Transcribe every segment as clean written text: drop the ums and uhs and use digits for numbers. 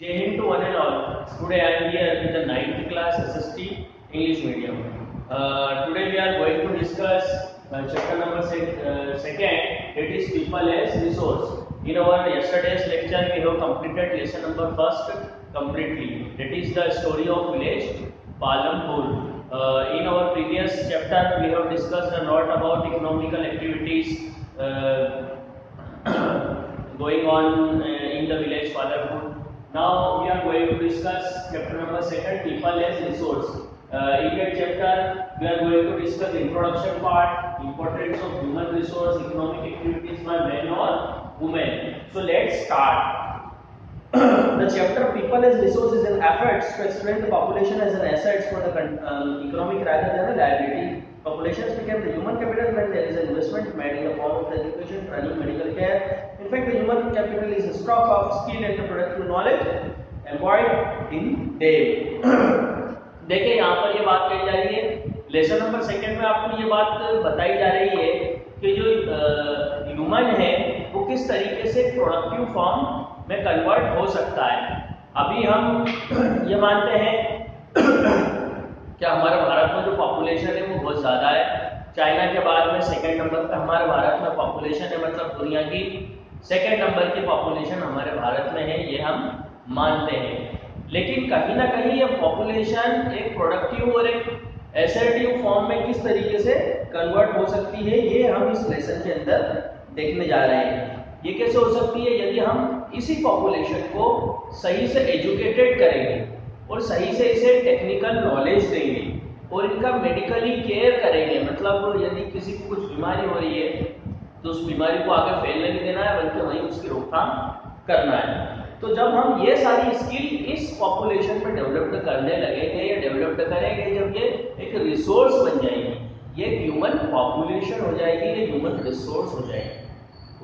Jai Hind to one and all. Today I am here with the 9th class SST English medium. Today we are going to discuss chapter number second. It is people as resource. In our yesterday's lecture we have completed lesson number first completely. That is the story of village Palampur. In our previous chapter we have discussed a lot about economical activities going on in the village Palampur. Now we are going to discuss chapter number second, people as resource. In that chapter, we are going to discuss the introduction part, importance of human resource, economic activities by men or women. So let's start. The chapter people as resource is an effort to explain the population as an asset for the economic rather than a liability. Populations become the human capital when there is an investment made in the form of education, training, medical care. In fact, the human capital is a stock of skill and productive knowledge employed in them. देखिए यहाँ पर ये बात कही जा रही है lesson number second में आपको ये बात बताई जा रही है कि जो ह्यूमन है वो किस तरीके से प्रोडक्टिव फॉर्म में कन्वर्ट हो सकता है। अभी हम ये मानते हैं कि हमारे भारत में जो पॉपुलेशन है वो बहुत ज़्यादा है। चाइना के बाद में सेकंड नंबर पर हमारे भारत में पॉपुलेशन है, मतलब दुनिया की सेकंड नंबर की पॉपुलेशन हमारे भारत में है, ये हम मानते हैं। लेकिन कहीं ना कहीं ये पॉपुलेशन एक प्रोडक्टिव और एक एसेटिव फॉर्म में किस तरीके से कन्वर्ट हो सकती है, ये हम इस लेसन के अंदर देखने जा रहे हैं। ये कैसे हो सकती है? यदि हम इसी पॉपुलेशन को सही से एजुकेटेड करेंगे और सही से इसे टेक्निकल नॉलेज देंगे और इनका मेडिकली केयर करेंगे, मतलब यदि किसी को कुछ बीमारी हो रही है तो उस बीमारी को आगे फैलने नहीं देना है, बल्कि वहीं उसकी रोकथाम करना है। तो जब हम ये सारी स्किल इस पॉपुलेशन में डेवलप्ड करने लगेंगे या डेवलप्ड करेंगे, जब ये एक रिसोर्स बन जाएगी, ये ह्यूमन पॉपुलेशन हो जाएगी, ये ह्यूमन रिसोर्स हो जाएगी।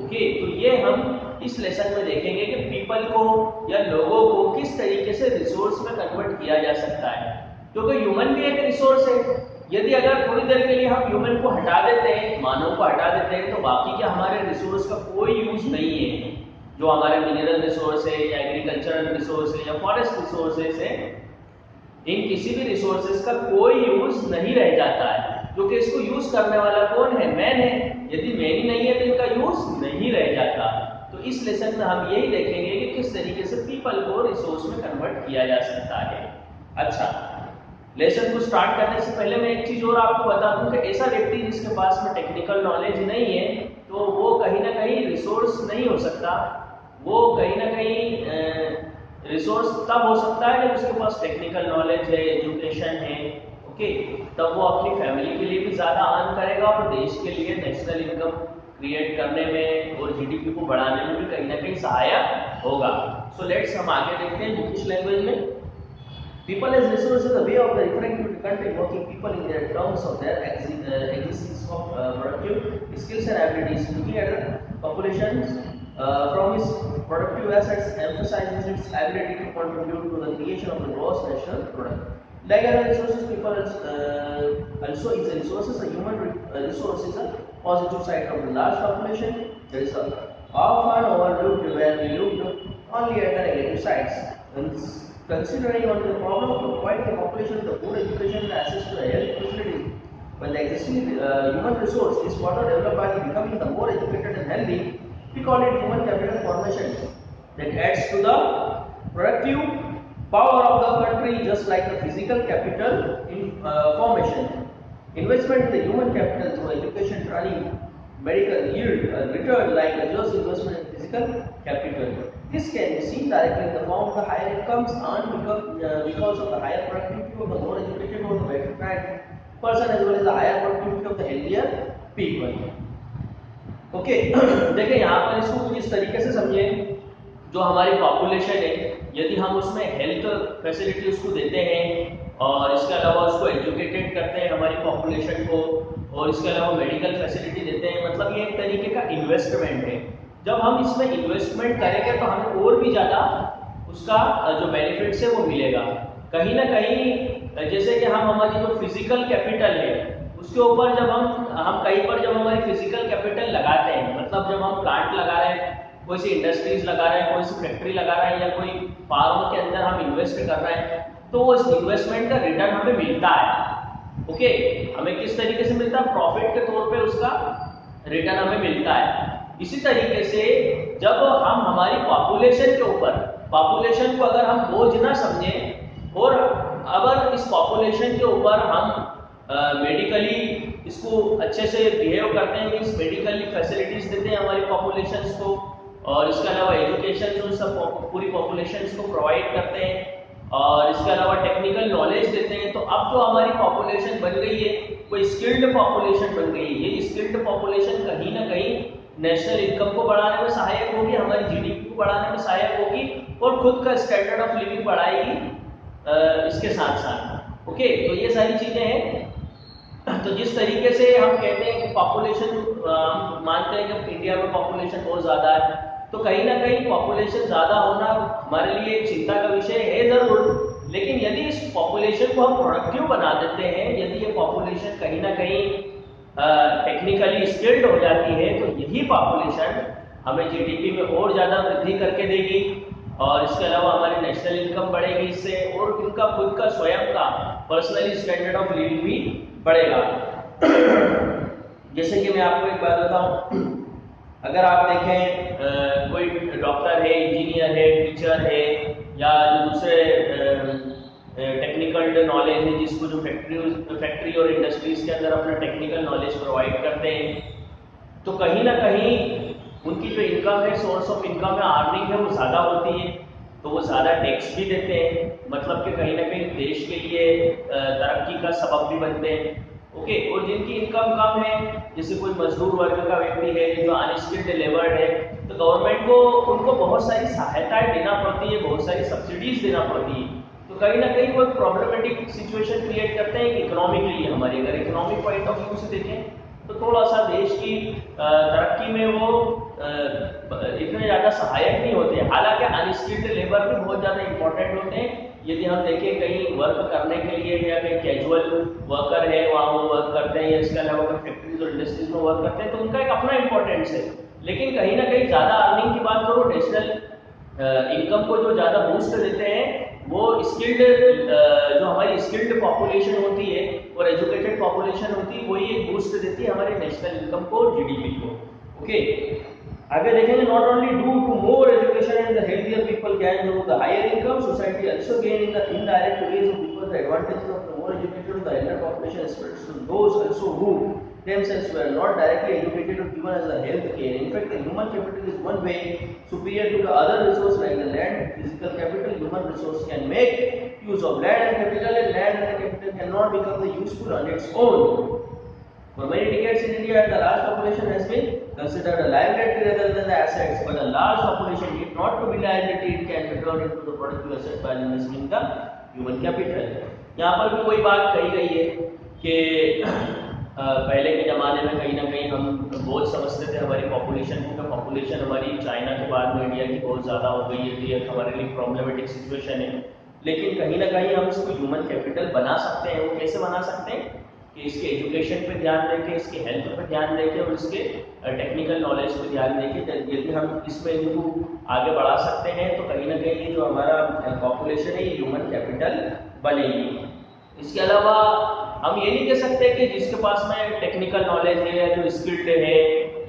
ओके, तो ये हम इस लेसन में देखेंगे कि पीपल को या लोगों को किस तरीके से रिसोर्स में कन्वर्ट किया जा सकता है, क्योंकि ह्यूमन भी एक रिसोर्स है। यदि अगर थोड़ी देर के लिए हम ह्यूमन को हटा देते हैं, मानव को हटा देते हैं, तो बाकी के हमारे रिसोर्स का कोई यूज नहीं है। जो हमारे मिनरल रिसोर्स है या एग्रीकल्चरल रिसोर्स है या फॉरेस्ट रिसोर्सेज है, इन किसी भी रिसोर्सेज का कोई यूज नहीं रह जाता है, क्योंकि इसको यूज करने वाला कौन है? मैन है। यदि मैन ही नहीं है तो इनका यूज नहीं रह जाता। तो इस लेसन में हम यही देखेंगे कि किस तरीके से पीपल को रिसोर्स में कन्वर्ट किया जा सकता है। अच्छा, लेसन को स्टार्ट करने से पहले मैं एक चीज और आपको बता दूं कि ऐसा व्यक्ति जिसके पास में टेक्निकल नॉलेज नहीं है तो वो कहीं ना कहीं रिसोर्स नहीं हो सकता। वो कहीं ना कहीं रिसोर्स तब हो सकता है जब उसके पास टेक्निकल नॉलेज है, एजुकेशन है। ओके, तब वो अपनी फैमिली के लिए भी ज़्यादा अर्न करेगा और देश के लिए नेशनल इनकम क्रिएट करने में और जीडीपी को बढ़ाने में भी कहीं ना कहीं सहायक होगा। सो लेट्स हम आगे देखते हैं इंग्लिश लैंग्वेज में। People as resources is a way of referring to different working people in their terms of their existence of productive skills and abilities. Looking at the populations from its productive assets emphasizes its ability to contribute to the creation of the gross national product. Like other resources, people also is a resources. A human resource is a positive side of the large population. There is a often overlooked where we look only at the negative sides. Considering on the problem of providing a population with a good education and access to a health facilities, when the existing human resource is further developed by becoming the more educated and healthy, we call it human capital formation. That adds to the productive power of the country, just like the physical capital in formation. Investment in the human capital through education, training, medical yield return like a just investment in physical capital. This can be seen directly in the form of the higher incomes earned because of the higher productivity of the more educated or the better trained person, as well as the higher productivity of the healthier people. Okay, देखिए यहाँ पर इसको किस तरीके से समझे। जो हमारी पॉपुलेशन है, यदि हम उसमें हेल्थ फैसिलिटी उसको देते हैं और इसके अलावा उसको एजुकेटेड करते हैं हमारी पॉपुलेशन को, और इसके अलावा मेडिकल फैसिलिटी देते हैं, मतलब ये एक तरीके का इन्वेस्टमेंट है। जब हम इसमें इन्वेस्टमेंट करेंगे तो हमें और भी ज़्यादा उसका जो बेनिफिट्स है वो मिलेगा। कहीं ना कहीं जैसे कि हम हमारी जो फिजिकल कैपिटल है उसके ऊपर जब हम कहीं पर जब हमारी फिजिकल कैपिटल लगाते हैं, मतलब जब हम प्लांट लगा रहे हैं कोई सी इंडस्ट्रीज लगा रहे हैं, कोई सी फैक्ट्री लगा रहे हैं, या कोई फार्म के अंदर हम इन्वेस्ट कर रहे हैं, तो उस इन्वेस्टमेंट का रिटर्न हमें मिलता है। ओके, हमें किस तरीके से मिलता है? प्रॉफिट के तौर पे उसका रिटर्न हमें मिलता है। इसी तरीके से जब हम हमारी पॉपुलेशन के ऊपर, पॉपुलेशन को अगर हम बोझ ना समझें और अगर इस पॉपुलेशन के ऊपर हम मेडिकली इसको अच्छे से बिहेव करते हैं, मीन्स मेडिकली फैसिलिटीज देते हैं हमारी पॉपुलेशंस को, और इसके अलावा एजुकेशन जो सब पूरी पॉपुलेशंस को प्रोवाइड करते हैं, और इसके अलावा टेक्निकल नॉलेज देते हैं, तो अब जो हमारी पॉपुलेशन बन गई है कोई स्किल्ड पॉपुलेशन बन गई है। ये स्किल्ड पॉपुलेशन कहीं ना कहीं नेशनल इनकम को बढ़ाने में सहायक होगी, हमारी जीडीपी को बढ़ाने में सहायक होगी, और खुद का स्टैंडर्ड ऑफ लिविंग बढ़ाएगी इसके साथ साथ। ओके, तो ये सारी चीजें हैं। तो जिस तरीके से हम कहते हैं कि पॉपुलेशन, हम मानते हैं कि इंडिया में पॉपुलेशन बहुत ज्यादा है, तो कहीं ना कहीं पॉपुलेशन ज्यादा होना हमारे लिए एक चिंता का विषय है जरूर, लेकिन यदि इस पॉपुलेशन को हम प्रोडक्टिव बना देते हैं, यदि ये पॉपुलेशन कहीं ना कहीं टेक्निकली स्किल्ड हो जाती है, तो यही पॉपुलेशन हमें जीडीपी में और ज्यादा वृद्धि करके देगी, और इसके अलावा हमारी नेशनल इनकम बढ़ेगी इससे, और इनका खुद का स्वयं का पर्सनली स्टैंडर्ड ऑफ लिविंग भी बढ़ेगा। जैसे कि मैं आपको एक बात बताऊं, अगर आप देखें कोई डॉक्टर है, इंजीनियर है, टीचर है, या जो दूसरे टेक्निकल नॉलेज है, जिसको जो फैक्ट्री और इंडस्ट्रीज के अंदर अपना टेक्निकल नॉलेज प्रोवाइड करते हैं, तो कहीं ना कहीं उनकी जो इनकम है, सोर्स ऑफ इनकम है, अर्निंग है, वो ज़्यादा होती है, तो वो ज़्यादा टैक्स भी देते हैं, मतलब कि कहीं ना कहीं देश के लिए तरक्की का सबब भी बनते हैं। ओके, और जिनकी इनकम कम है, जैसे कोई मजदूर वर्ग का व्यक्ति है जो अनस्किल्ड लेबर है, तो गवर्नमेंट को उनको बहुत सारी सहायताएं देना पड़ती है, बहुत सारी सब्सिडीज देना पड़ती है, तो कहीं ना कहीं वो प्रॉब्लमेटिक सिचुएशन क्रिएट करते हैं इकोनॉमिकली। हमारी अगर इकोनॉमिक पॉइंट ऑफ व्यू से देखें तो थोड़ा सा देश की तरक्की में वो इतने ज़्यादा सहायक नहीं होते। हालांकि अनस्किल्ड लेबर भी बहुत ज़्यादा इंपॉर्टेंट होते हैं। यदि हम देखें कहीं वर्क करने के लिए, या कहीं कैजुअल वर्कर है वहाँ वो वर्क करते हैं, या इसके अलावा कोई फैक्ट्रीज और इंडस्ट्रीज में वर्क करते हैं, तो उनका एक अपना इंपॉर्टेंस है। लेकिन कहीं ना कहीं ज़्यादा अर्निंग की बात करो, नेशनल इनकम को जो ज़्यादा बूस्ट देते हैं वो स्किल्ड, जो हमारी स्किल्ड पॉपुलेशन होती है और एजुकेटेड पॉपुलेशन होती है, वही एक बूस्ट देती है हमारे नेशनल इनकम को, जीडीपी को। ओके, आगे देखेंगे, not only due to more education and the healthier people can do the higher income, society also gain in the indirect ways of people the advantages of the more educated the elder population spreads to those also who themselves were not directly educated or given as a health care. In fact, the human capital is one way superior to the other resource like the land, physical capital. Human resource can make use of land and capital, and land and capital cannot become the useful on its own. For many decades in India, the large population has been considered a liability rather than the assets. But a large population need not to be liability; it can be turned into the productive asset by investing in the human capital. यहाँ पर भी वही बात कही गई है कि पहले के ज़माने में कहीं ना कहीं हम बोझ समझते थे हमारी पॉपुलेशन को, पॉपुलेशन हमारी चाइना के बाद में इंडिया की बहुत ज़्यादा हो गई है, तो ये हमारे लिए प्रॉब्लमेटिक सिचुएशन है। लेकिन कहीं ना कहीं हम इसको ह्यूमन कैपिटल बना सकते हैं। वो कैसे बना सकते हैं कि इसके एजुकेशन पे ध्यान देके, इसके हेल्थ पे ध्यान देके, और इसके टेक्निकल नॉलेज पे ध्यान देके, यदि हम इसमें इनको आगे बढ़ा सकते हैं तो कहीं ना कहीं जो हमारा पॉपुलेशन है ये ह्यूमन कैपिटल बनेगी। इसके अलावा हम ये नहीं कह सकते कि जिसके पास में टेक्निकल नॉलेज है, या जो स्किल्ड है,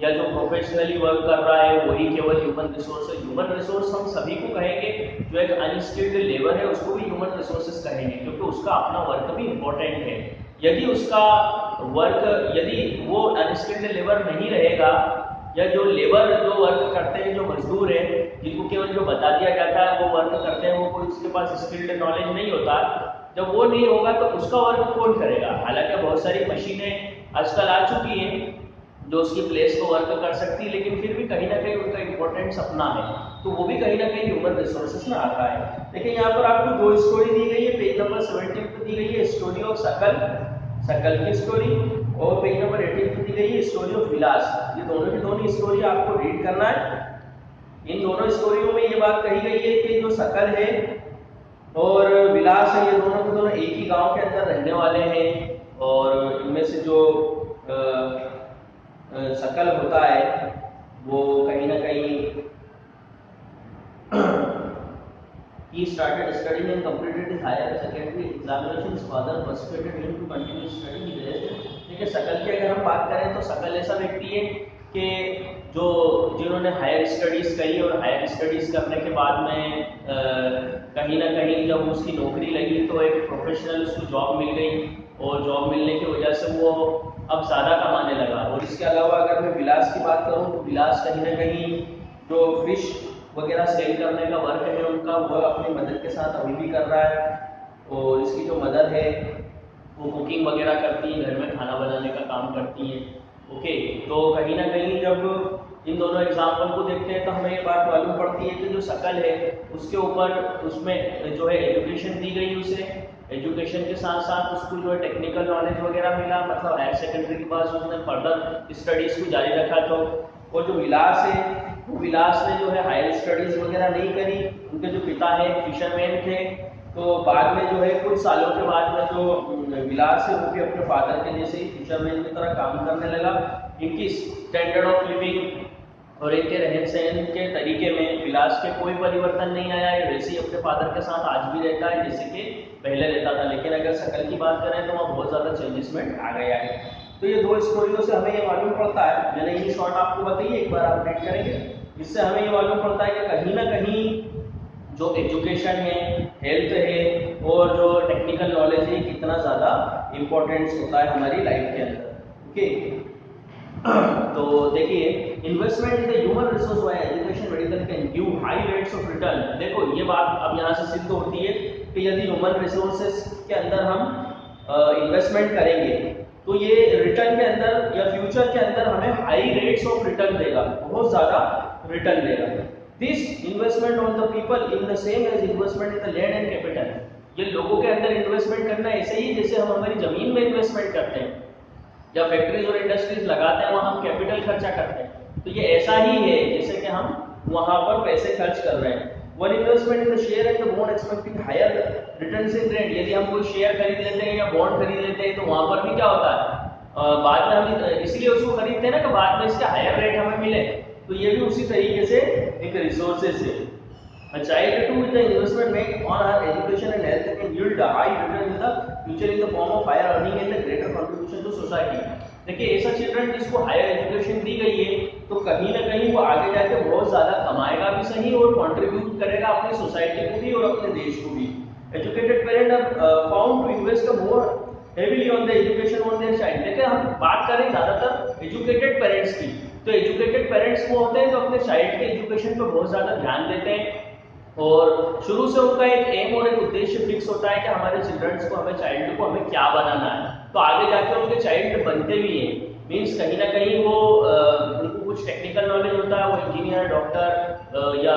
या जो प्रोफेशनली वर्क कर रहा है, वही केवल ह्यूमन रिसोर्स है। ह्यूमन रिसोर्स हम सभी को कहेंगे, जो एक अनस्किल्ड लेबर है उसको भी ह्यूमन रिसोर्सेज कहेंगे, क्योंकि उसका अपना वर्क भी इम्पोर्टेंट है। यदि उसका वर्क, यदि वो अनस्किल्ड लेबर नहीं रहेगा, या जो लेबर जो वर्क करते हैं, जो मजदूर है, जिनको केवल जो बता दिया जाता है वो वर्क करते हैं, वो कोई उसके पास स्किल्ड नॉलेज नहीं होता, जब वो नहीं होगा तो उसका वर्क कौन करेगा? हालांकि बहुत सारी मशीनें आजकल आ चुकी हैं जो उसकी प्लेस को वर्क कर सकती है, लेकिन फिर भी कहीं ना कहीं उनका इंपॉर्टेंस अपना है, तो वो भी कहीं ना कहीं ह्यूमन रिसोर्सेज में आता है। देखिए यहाँ पर आपको दो स्टोरी दी गई है, पेज नंबर 17 पे दी गई है स्टोरी ऑफ सकल की स्टोरी, और पेज नंबर 18 पे दी गई है स्टोरी ऑफ विलास। ये दोनों की दोनों स्टोरी आपको रीड करना है। इन दोनों स्टोरियों में ये बात कही गई है कि जो सकल है और विलास है, ये दोनों के दोनों एक ही गांव के अंदर रहने वाले हैं, और इनमें से जो सकल होता है वो कहीं ना कहीं He started studying and completed his higher secondary examination. His father persuaded him to continue studying. He graduated. देखिए शकल की अगर हम बात करें तो शकल ऐसा व्यक्ति है कि जो जिन्होंने हायर स्टडीज़ करी और हायर स्टडीज़ करने के बाद में कहीं ना कहीं जब उसकी नौकरी लगी तो एक प्रोफेशनल उसको जॉब मिल गई और जॉब मिलने की वजह से वो अब ज़्यादा कमाने लगा। और इसके अलावा अगर मैं विलास की बात करूँ तो विलास कहीं ना कहीं जो फिश वगैरह सेल करने का वर्क है उनका वो अपनी मदर के साथ अभी भी कर रहा है। और इसकी जो मदर है वो कुकिंग वगैरह करती है, घर में खाना बनाने का काम करती हैं। ओके, तो कहीं ना कहीं जब इन दोनों एग्जाम्पल को देखते हैं तो हमें ये बात मालूम पड़ती है कि जो शकल है उसके ऊपर उसमें जो है एजुकेशन दी गई, उसे एजुकेशन के साथ साथ उसको जो है टेक्निकल नॉलेज वगैरह मिला, मतलब हायर सेकेंडरी के बाद उसने फर्दर स्टडीज़ को जारी रखा। तो और जो विलास है वो विलास ने जो है हायर स्टडीज़ वगैरह नहीं करी। उनके जो पिता है फिशरमैन थे, तो बाद में जो है कुछ सालों के बाद में जो विलास है वो भी अपने फादर के जैसे ही फिशरमैन की तरह काम करने लगा। इनकी स्टैंडर्ड ऑफ लिविंग और इनके रहन सहन के तरीके में विलास के कोई परिवर्तन नहीं आया है, वैसे ही अपने फादर के साथ आज भी रहता है जैसे कि पहले रहता था। लेकिन अगर शकल की बात करें तो वहाँ बहुत ज़्यादा चेंजेसमेंट आ गया है। तो ये दो स्टोरियों से हमें ये मालूम पड़ता है, मैंने ये शॉर्ट आपको बताइए, एक बार आप रीड करेंगे। इससे हमें ये मालूम पड़ता है कि कहीं ना कहीं जो एजुकेशन है, हेल्थ है और जो टेक्निकल नॉलेज है कितना ज़्यादा इम्पोर्टेंस होता है हमारी लाइफ के अंदर। ओके, तो देखिए investment in the human resource bye education medical can give high rates of return. देखो ये बात अब यहाँ से सिद्ध होती है कि यदि ह्यूमन रिसोर्सेज के अंदर हम इन्वेस्टमेंट करेंगे तो ये रिटर्न के अंदर या फ्यूचर के अंदर हमें हाई रेट्स ऑफ रिटर्न देगा, बहुत ज़्यादा रिटर्न देगा। This investment on the people in the same age investment in the land and capital. ये लोगों के अंदर इन्वेस्टमेंट करना ऐसे ही जैसे हम हमारी ज़मीन में इन्वेस्टमेंट करते हैं या फैक्ट्रीज और इंडस्ट्रीज लगाते हैं, वहाँ हम कैपिटल खर्चा करते हैं। तो ये ऐसा ही है जैसे कि हम वहाँ पर पैसे खर्च कर रहे हैं। One investment in the share and the bond expecting higher returns in rate. यदि हम कोई शेयर खरीद लेते हैं या बॉन्ड खरीद लेते हैं तो वहाँ पर भी क्या होता है, बाद में हम इसलिए उसको खरीदते हैं ना कि बाद में इसके हायर रेट हमें मिले। तो ये भी उसी तरीके से एक रिसोर्सेज है। A child too with the investment made on her education and health can yield a high return in the future in the form of higher earning and a greater contribution to society। देखिए ऐसा children जिसको higher education दी गई है तो कहीं ना कहीं वो आगे जाके बहुत ज़्यादा कमाएगा भी सही और कंट्रीब्यूट करेगा अपनी सोसाइटी को भी और अपने देश को भी। Educated parent are found to invest more heavily on the education on their child. देखिए हम बात करें ज़्यादातर एजुकेटेड पेरेंट्स की, तो एजुकेटेड पेरेंट्स वो होते हैं जो अपने चाइल्ड के एजुकेशन पर बहुत ज़्यादा ध्यान देते हैं और शुरू से उनका एक एम और एक उद्देश्य फिक्स होता है कि हमारे चिल्ड्रंस को, हमें चाइल्ड को हमें क्या बनाना है। तो आगे जाके उनके चाइल्ड बनते भी हैं, मीन्स कहीं ना कहीं वो उनको कुछ टेक्निकल नॉलेज होता है, वो इंजीनियर, डॉक्टर या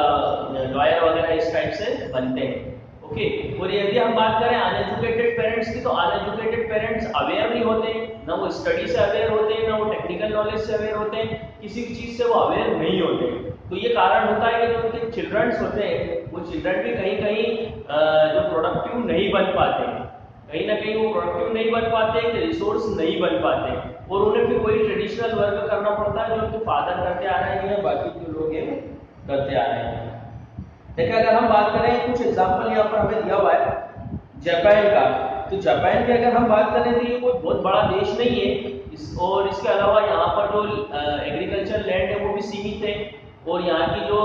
लॉयर वगैरह इस टाइप से बनते हैं। ओके, और यदि हम बात करें अनएजुकेटेड पेरेंट्स की, तो अनएजुकेटेड पेरेंट्स अवेयर नहीं होते, ना वो स्टडी से अवेयर होते हैं, ना वो टेक्निकल नॉलेज से अवेयर होते हैं, किसी चीज़ से वो अवेयर नहीं होते। तो ये कारण होता है कि जो उनके चिल्ड्रंस होते हैं वो चिल्ड्रन भी कहीं कहीं जो प्रोडक्टिव नहीं बन पाते, कहीं ना कहीं वो प्रोडक्टिव नहीं बन पाते, रिसोर्स नहीं बन पाते और उन्हें फिर वही ट्रेडिशनल वर्क करना पड़ता है जो उनके फादर करते आ रहे हैं या बाकी जो लोग हैं करते आ रहे हैं। देखिए अगर हम बात करें, कुछ एग्जांपल यहाँ पर हमें दिया हुआ है जापान का, तो जापान की अगर हम बात करें तो ये कोई बहुत बड़ा देश नहीं है और इसके अलावा यहाँ पर जो एग्रीकल्चर लैंड है वो भी सीमित है और यहाँ की जो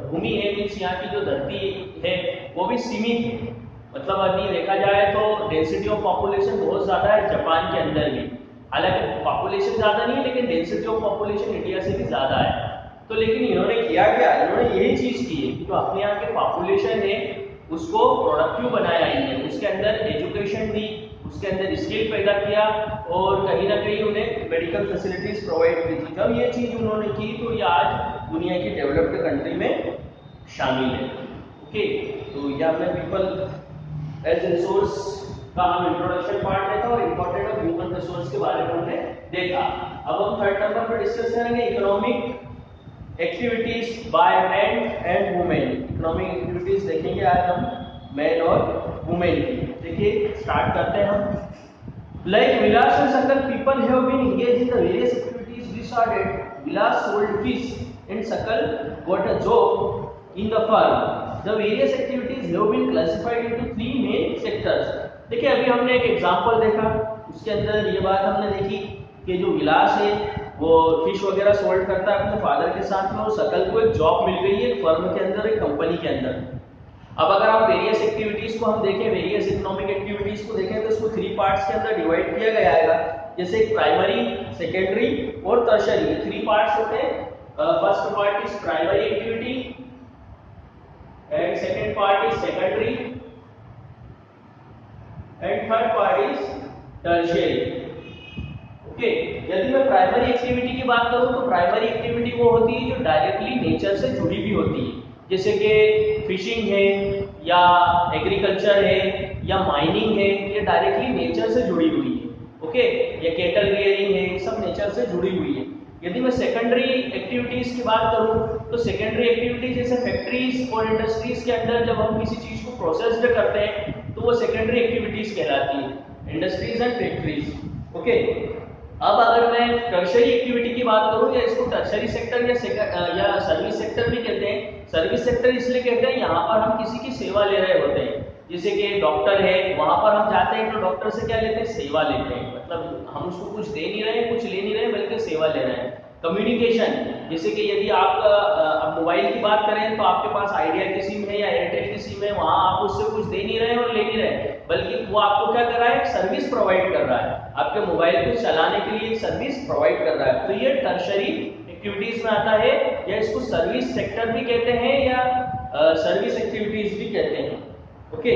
भूमि है, मीन्स यहाँ की जो धरती है वो भी सीमित है। मतलब अभी देखा जाए तो डेंसिटी ऑफ पॉपुलेशन बहुत ज़्यादा है जापान के अंदर भी, हालांकि पॉपुलेशन ज़्यादा नहीं है लेकिन डेंसिटी ऑफ पॉपुलेशन इंडिया से भी ज़्यादा है। तो लेकिन इन्होंने किया क्या, इन्होंने यही चीज़ की है कि जो अपने यहाँ के पॉपुलेशन है उसको प्रोडक्टिव बनाया इन्होंने, उसके अंदर एजुकेशन दी, उसके अंदर स्किल पैदा किया और कहीं ना कहीं उन्हें मेडिकल फैसिलिटीज प्रोवाइड की थी। जब ये चीज़ उन्होंने की तो ये आज दुनिया की डेवलप्ड कंट्री में शामिल है। ओके, तो ये हमने पीपल एज रिसोर्स का हम इंट्रोडक्शन पार्ट देखा और इंपॉर्टेंट ऑफ ह्यूमन रिसोर्स के बारे में हमने देखा। अब हम थर्ड नंबर पर डिस्कस करेंगे economic activities by man and women. Economic activities देखेंगे आज हम मैन और वुमेन की। देखिए स्टार्ट करते हैं हम। Like Vilas and Sakal people have been engaged in the various activities we started. Vilas sold fish and Sakal got a job in the firm. the various activities have been classified into 3 main sectors। देखिए अभी हमने एक example देखा, उसके अंदर ये बात हमने देखी कि जो विलास है वो फिश वगैरह सोल्ड करता है अपने फादर के साथ में, और सकल को एक जॉब मिल गई है एक फर्म के अंदर, एक कंपनी के अंदर। अब अगर आप वेरियस एक्टिविटीज को हम देखें, वेरियस इकोनॉमिक एक्टिविटीज को देखें तो इसको 3 पार्ट्स के अंदर डिवाइड किया गया है, जैसे प्राइमरी, सेकेंडरी और टर्शियरी, ये 3 पार्ट्स होते हैं। First part is primary activity and second part is secondary and third part is tertiary. Okay, यदि मैं प्राइमरी एक्टिविटी की बात करूं तो प्राइमरी एक्टिविटी वो होती है जो डायरेक्टली नेचर से जुड़ी हुई होती है, जैसे कि फिशिंग है या एग्रीकल्चर है या माइनिंग है, ये डायरेक्टली नेचर से जुड़ी हुई है। ओके, या केटल रियरिंग है, ये सब नेचर से जुड़ी हुई है। यदि मैं सेकेंडरी एक्टिविटीज की बात करूं तो सेकेंडरी एक्टिविटीज जैसे फैक्ट्रीज और इंडस्ट्रीज के अंदर जब हम किसी चीज को प्रोसेस करते हैं तो वो सेकेंडरी एक्टिविटीज कहलाती है, इंडस्ट्रीज एंड फैक्ट्रीज। ओके, अब अगर मैं टर्शियरी एक्टिविटी की बात करूं, या इसको टर्शियरी सेक्टर या सर्विस सेक्टर भी कहते हैं। सर्विस सेक्टर इसलिए कहते हैं यहाँ पर हम किसी की सेवा ले रहे होते हैं, जैसे कि डॉक्टर है, वहां पर हम जाते हैं तो डॉक्टर से क्या लेते हैं, सेवा लेते हैं, मतलब हम उसको कुछ दे नहीं रहे हैं, कुछ ले नहीं रहे हैं, बल्कि सेवा ले रहे हैं। कम्युनिकेशन, जैसे कि यदि आप अब मोबाइल की बात करें तो आपके पास आइडिया की सिम है या एयरटेल की सिम है, वहां आप उससे कुछ दे नहीं रहे हैं और ले नहीं रहे हैं, बल्कि वो आपको क्या कर रहा है, एक सर्विस प्रोवाइड कर रहा है, आपके मोबाइल को चलाने के लिए एक सर्विस प्रोवाइड कर रहा है। तो ये टर्शियरी एक्टिविटीज में आता है, या इसको सर्विस सेक्टर भी कहते हैं या सर्विस एक्टिविटीज भी कहते हैं। ओके,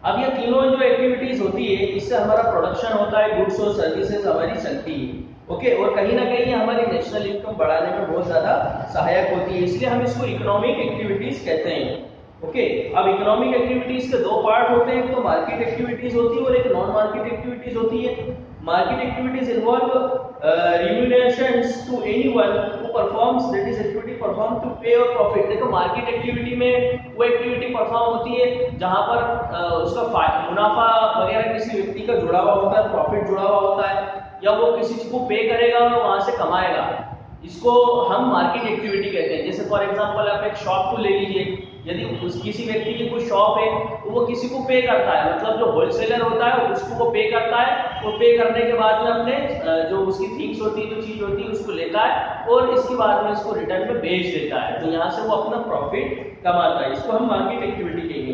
अब ये तीनों जो एक्टिविटीज होती है इससे हमारा प्रोडक्शन होता है, गुड्स और सर्विसेज हमारी चलती है। ओके, और कहीं ना कहीं हमारी नेशनल इनकम बढ़ाने में बहुत ज्यादा सहायक होती है, इसलिए हम इसको इकोनॉमिक एक्टिविटीज कहते हैं। ओके, अब इकोनॉमिक एक्टिविटीज के 2 पार्ट होते हैं, एक तो मार्केट एक्टिविटीज होती है और एक नॉन मार्केट एक्टिविटीज होती है। Market activities involve remunerations to anyone who performs that is activity performed to pay or profit। देखो मार्केट एक्टिविटी में वो एक्टिविटी परफॉर्म होती है जहां पर उसका मुनाफा वगैरह किसी व्यक्ति का जुड़ा हुआ होता है, प्रॉफिट जुड़ा हुआ होता है, या वो किसी चीज को पे करेगा और वहां से कमाएगा, इसको हम मार्केट एक्टिविटी कहते हैं। जैसे फॉर एग्जांपल आप एक शॉप को ले लीजिए, यदि किसी व्यक्ति की कोई शॉप है तो वो किसी को पे करता है, मतलब जो होलसेलर होता है उसको वो पे करता है, वो पे करने के बाद में अपने जो उसकी थिंग्स होती है, जो चीज होती है उसको लेता है और इसके बाद में इसको रिटर्न में बेच देता है, तो यहाँ से वो अपना प्रॉफिट कमाता है, इसको हम मार्केट एक्टिविटी कहेंगे।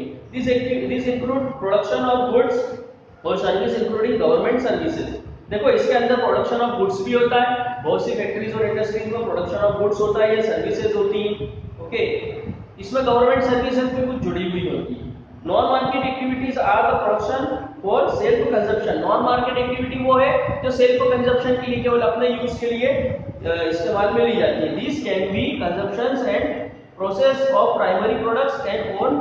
This include production of goods और सर्विस इंक्लूडिंग गवर्नमेंट सर्विसेज। देखो इसके अंदर प्रोडक्शन ऑफ गुड्स भी होता है, बहुत सी फैक्ट्रीज और इंडस्ट्रीज में प्रोडक्शन ऑफ गुड्स होता है या सर्विसेज होती है। ओके, इसमें गवर्नमेंट सर्विसेज भी कुछ जुड़ी हुई होती है। Non market activities are the production for self consumption. Non market activity वो है जो सेल्फ कंजप्शन के लिए, केवल अपने यूज के लिए इस्तेमाल में ली जाती है। This can be consumptions and process of primary products and own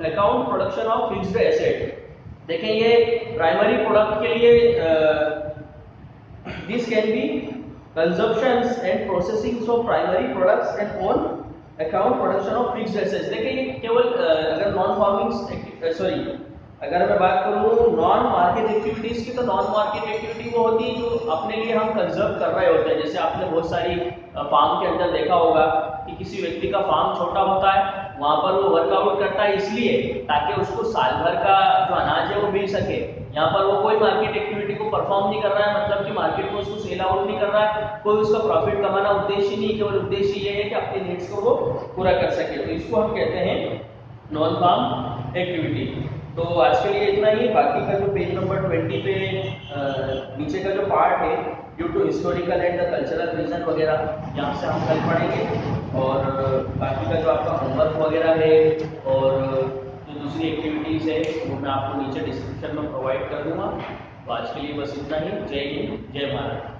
account production of fixed asset. देखें ये प्राइमरी प्रोडक्ट के लिए this can be consumptions and processing of primary products and on account production of fixed assets। देखिए ये केवल अगर non farming अगर मैं बात करूँ नॉन मार्केट एक्टिविटीज की, तो नॉन मार्केट एक्टिविटी वो होती है जो अपने लिए हम कंजर्व कर रहे होते हैं। जैसे आपने बहुत सारी फार्म के अंदर देखा होगा कि किसी व्यक्ति का फार्म छोटा होता है, वहां पर वो वर्कआउट करता है इसलिए ताकि उसको साल भर का जो अनाज है वो मिल सके। यहाँ पर वो कोई मार्केट एक्टिविटी को परफॉर्म नहीं कर रहा है, मतलब कि मार्केट में उसको सेल आउट नहीं कर रहा है, कोई उसका प्रॉफिट कमाना उद्देश्य नहीं, केवल उद्देश्य ये है कि अपने नीड्स को वो पूरा कर सके, तो इसको हम कहते हैं नॉन फार्म एक्टिविटी। तो आज के लिए इतना ही। बाकी का जो पेज नंबर 20 पे नीचे का जो पार्ट है due to historical and cultural reason वगैरह, यहाँ से हम कल पढ़ेंगे, और बाकी का जो आपका होमवर्क वगैरह है और जो दूसरी एक्टिविटीज है वो मैं आपको नीचे डिस्क्रिप्शन में प्रोवाइड कर दूंगा। तो आज के लिए बस इतना ही। जय हिंद, जय भारत।